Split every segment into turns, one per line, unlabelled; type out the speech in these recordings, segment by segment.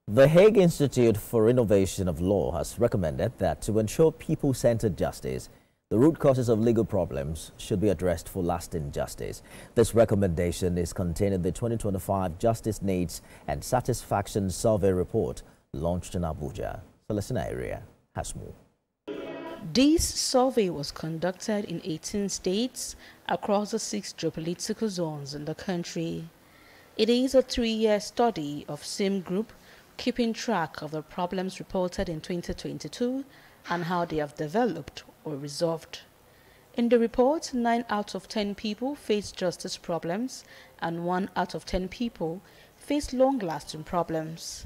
The Hague Institute for Innovation of Law has recommended that to ensure people-centered justice, the root causes of legal problems should be addressed for lasting justice. This recommendation is contained in the 2025 Justice Needs and Satisfaction Survey Report launched in Abuja. Celestina Area has more.
This survey was conducted in 18 states across the 6 geopolitical zones in the country. It is a 3-year study of same group keeping track of the problems reported in 2022 and how they have developed or resolved. In the report, 9 out of 10 people face justice problems and 1 out of 10 people face long-lasting problems.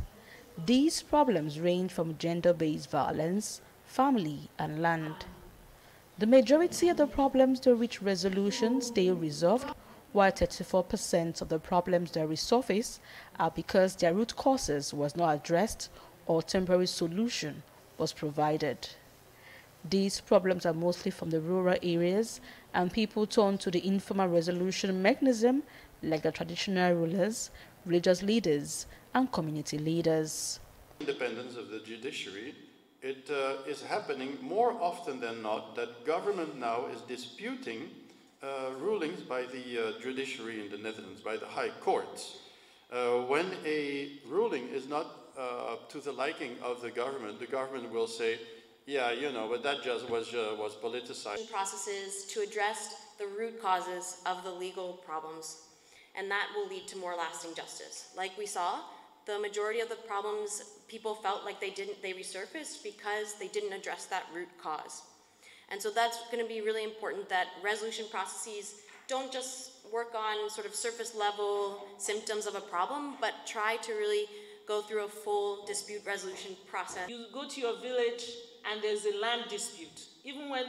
These problems range from gender-based violence, family, and land. The majority of the problems to reach resolution stay resolved, while 34% of the problems that resurface are because their root causes was not addressed or temporary solution was provided. These problems are mostly from the rural areas, and people turn to the informal resolution mechanism like the traditional rulers, religious leaders, and community leaders.
Independence of the judiciary, it is happening more often than not that government now is disputing rulings by the judiciary in the Netherlands, by the high courts. When a ruling is not to the liking of the government will say, yeah, you know, but that just was politicized.
Processes to address the root causes of the legal problems, and that will lead to more lasting justice. Like we saw, the majority of the problems people felt like they resurfaced because they didn't address that root cause. And so that's going to be really important, that resolution processes don't just work on sort of surface level symptoms of a problem, but try to really go through a full dispute resolution process.
You go to your village and there's a land dispute. Even when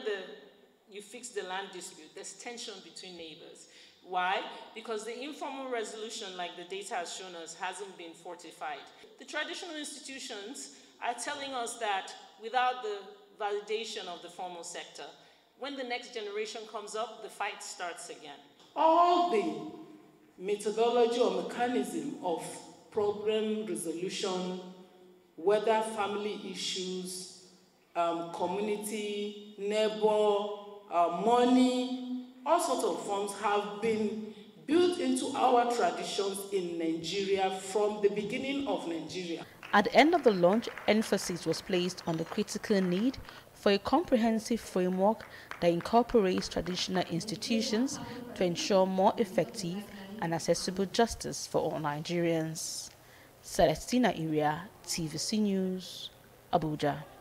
you fix the land dispute, there's tension between neighbors. Why? Because the informal resolution, like the data has shown us, hasn't been fortified. The traditional institutions are telling us that without the validation of the formal sector, when the next generation comes up, the fight starts again.
All the methodology or mechanism of problem resolution, whether family issues, community, neighbor, money, all sorts of forms have been built into our traditions in Nigeria from the beginning of Nigeria.
At the end of the launch, emphasis was placed on the critical need for a comprehensive framework that incorporates traditional institutions to ensure more effective and accessible justice for all Nigerians. Celestina Area, TVC News, Abuja.